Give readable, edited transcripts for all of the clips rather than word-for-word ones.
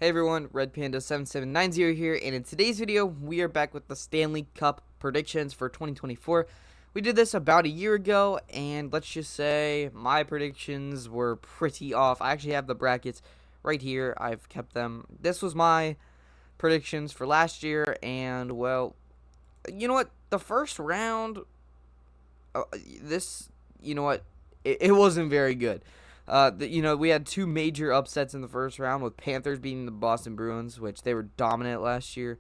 Hey everyone, Red Panda 7790 here, and in today's video, we are back with the Stanley Cup predictions for 2024. We did this about a year ago, and let's just say my predictions were pretty off. I actually have the brackets right here. I've kept them. This was my predictions for last year, and well, you know what? The first round, this, you know what? It wasn't very good. We had two major upsets in the first round with Panthers beating the Boston Bruins, which they were dominant last year,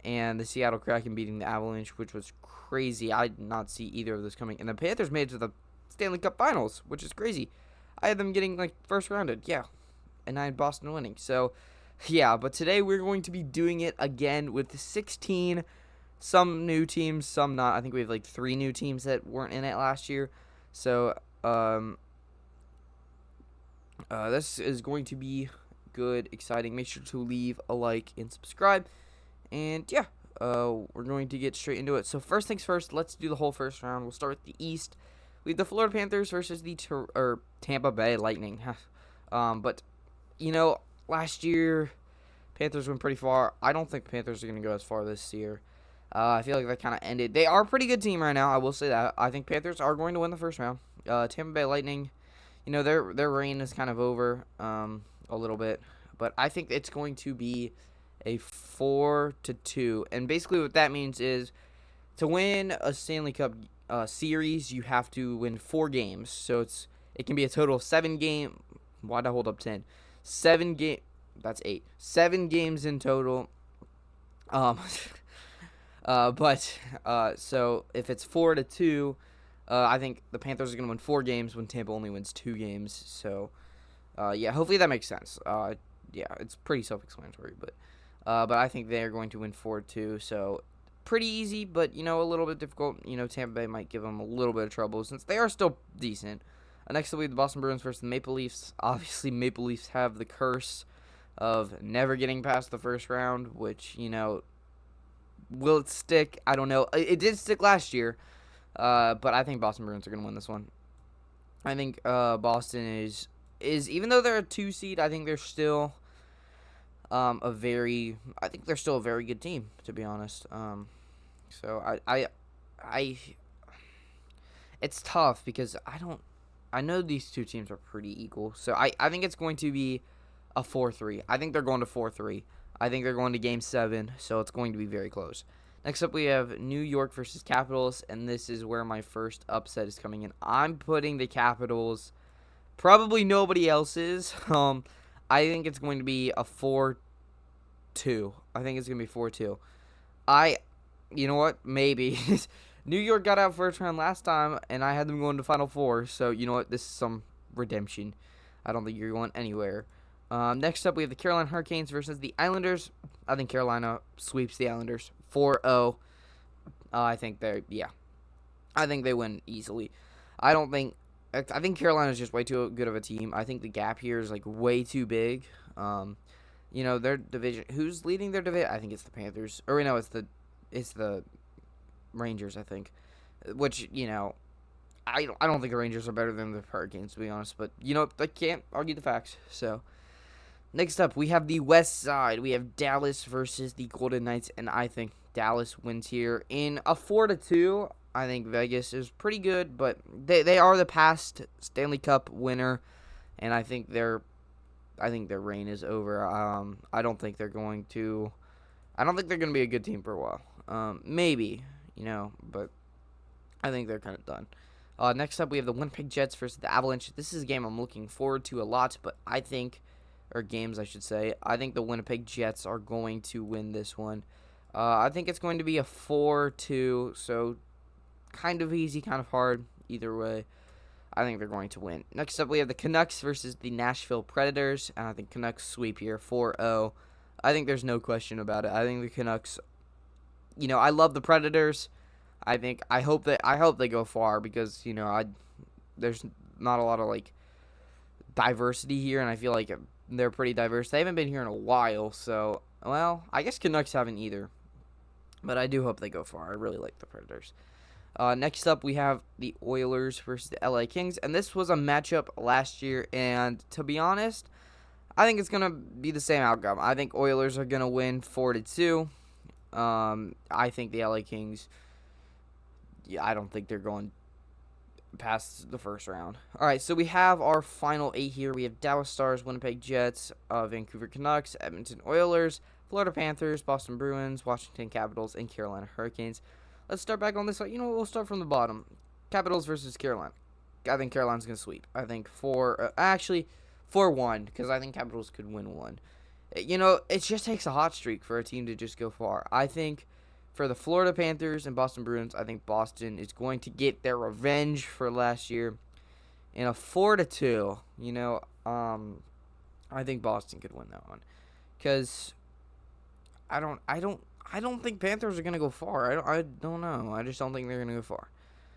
and the Seattle Kraken beating the Avalanche, which was crazy. I did not see either of those coming. And the Panthers made it to the Stanley Cup Finals, which is crazy. I had them getting first rounded, yeah, and I had Boston winning. So, yeah, but today we're going to be doing it again with 16. Some new teams, some not. I think we have 3 new teams that weren't in it last year. So, this is going to be good, exciting. Make sure to leave a like and subscribe. And yeah, we're going to get straight into it. So first things first, let's do the whole first round. We'll start with the East. We have the Florida Panthers versus the Tampa Bay Lightning. But last year Panthers went pretty far. I don't think Panthers are going to go as far this year. I feel like that kind of ended. They are a pretty good team right now. I will say that. I think Panthers are going to win the first round. Tampa Bay Lightning, their reign is kind of over a little bit, but I think it's going to be a 4-2, and basically what that means is to win a Stanley Cup series, you have to win 4 games. So it can be a total of 7 game. Why'd I hold up 10? 7 game. That's 8. 7 games in total. So if it's 4-2. I think the Panthers are going to win 4 games when Tampa only wins 2 games. So, yeah, hopefully that makes sense. Yeah, it's pretty self-explanatory, but I think they're going to win 4-2. So, pretty easy, but, a little bit difficult. Tampa Bay might give them a little bit of trouble since they are still decent. Next up, we have the Boston Bruins versus the Maple Leafs. Obviously, Maple Leafs have the curse of never getting past the first round, which, will it stick? I don't know. It did stick last year. But I think Boston Bruins are going to win this one. I think Boston is even though they're a 2 seed, I think they're still a very good team, to be honest. So I it's tough because I know these two teams are pretty equal. So I think it's going to be a 4-3. I think they're going to 4-3. I think they're going to Game 7, so it's going to be very close. Next up, we have New York versus Capitals, and this is where my first upset is coming in. I'm putting the Capitals, probably nobody else's. I think it's going to be a 4-2. I think it's going to be 4-2. You know what? Maybe. New York got out first round last time, and I had them going to Final Four, so you know what? This is some redemption. I don't think you're going anywhere. Next up, we have the Carolina Hurricanes versus the Islanders. I think Carolina sweeps the Islanders 4-0. I think they win easily. I think Carolina's just way too good of a team. I think the gap here is way too big. Their division. Who's leading their division? I think it's the Panthers. Or no, it's the Rangers, I think. Which, I don't think the Rangers are better than the Hurricanes, to be honest. But, I can't argue the facts. So, next up, we have the West Side. We have Dallas versus the Golden Knights, and I think Dallas wins here in a 4-2. I think Vegas is pretty good, but they are the past Stanley Cup winner, and I think their reign is over. I don't think they're going to be a good team for a while. Maybe, but I think they're kind of done. Next up, we have the Winnipeg Jets versus the Avalanche. This is a game I'm looking forward to a lot, but games, I should say. I think the Winnipeg Jets are going to win this one. I think it's going to be a 4-2, so kind of easy, kind of hard. Either way, I think they're going to win. Next up, we have the Canucks versus the Nashville Predators, and I think Canucks sweep here, 4-0. I think there's no question about it. I think the Canucks, I love the Predators. I hope they go far because, there's not a lot of, diversity here, and I feel like they're pretty diverse. They haven't been here in a while, so, well, I guess Canucks haven't either. But I do hope they go far. I really like the Predators. Next up, we have the Oilers versus the LA Kings. And this was a matchup last year. And to be honest, I think it's gonna be the same outcome. I think Oilers are gonna win 4-2. I think the LA Kings. Yeah, I don't think they're going past the first round. All right, so we have our final 8 here. We have Dallas Stars, Winnipeg Jets, Vancouver Canucks, Edmonton Oilers, Florida Panthers, Boston Bruins, Washington Capitals, and Carolina Hurricanes. Let's start back on this side. We'll start from the bottom. Capitals versus Carolina. I think Carolina's going to sweep. I think 4-1, because I think Capitals could win 1. It just takes a hot streak for a team to just go far. I think for the Florida Panthers and Boston Bruins, I think Boston is going to get their revenge for last year in a 4-2. I think Boston could win that one, because I don't think Panthers are gonna go far. I don't know. I just don't think they're gonna go far.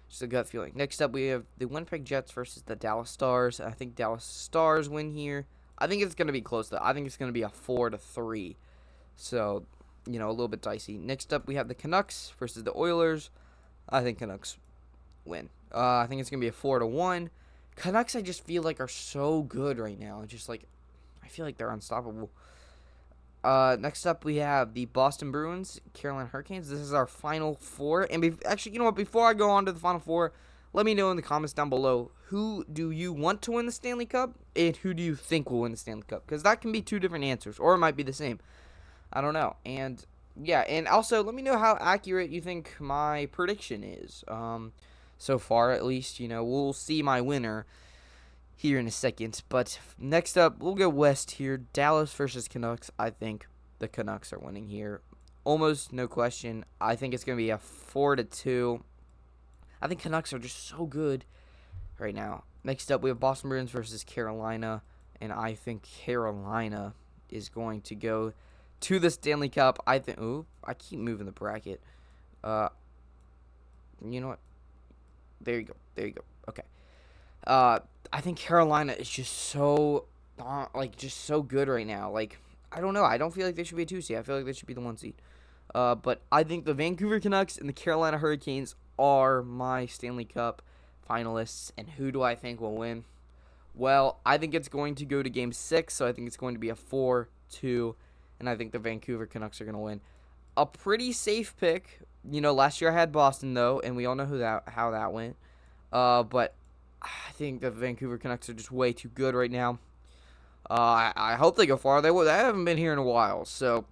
Just a gut feeling. Next up, we have the Winnipeg Jets versus the Dallas Stars. I think Dallas Stars win here. I think it's gonna be close though. I think it's gonna be a 4-3. So, a little bit dicey. Next up, we have the Canucks versus the Oilers. I think Canucks win. I think it's going to be a 4-1. Canucks, I just feel like, are so good right now. I feel like they're unstoppable. Next up, we have the Boston Bruins, Carolina Hurricanes. This is our final 4. And actually, you know what? Before I go on to the final 4, let me know in the comments down below, who do you want to win the Stanley Cup, and who do you think will win the Stanley Cup? Because that can be 2 different answers, or it might be the same. I don't know. And yeah, and also let me know how accurate you think my prediction is. So far, at least, we'll see my winner here in a second. But next up, we'll go west here. Dallas versus Canucks. I think the Canucks are winning here. Almost no question. I think it's going to be a 4-2. I think Canucks are just so good right now. Next up, we have Boston Bruins versus Carolina. And I think Carolina is going to go to the Stanley Cup. I keep moving the bracket. You know what? There you go. Okay. I think Carolina is just so, just so good right now. I don't know. I don't feel like they should be a 2 seed. I feel like they should be the 1 seed. But I think the Vancouver Canucks and the Carolina Hurricanes are my Stanley Cup finalists. And who do I think will win? Well, I think it's going to go to Game 6, so I think it's going to be a 4-2. And I think the Vancouver Canucks are going to win. A pretty safe pick. Last year I had Boston, though, and we all know how that went. But I think the Vancouver Canucks are just way too good right now. I hope they go far. They haven't been here in a while, so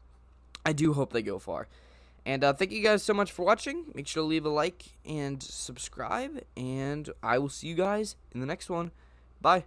I do hope they go far. And thank you guys so much for watching. Make sure to leave a like and subscribe, and I will see you guys in the next one. Bye.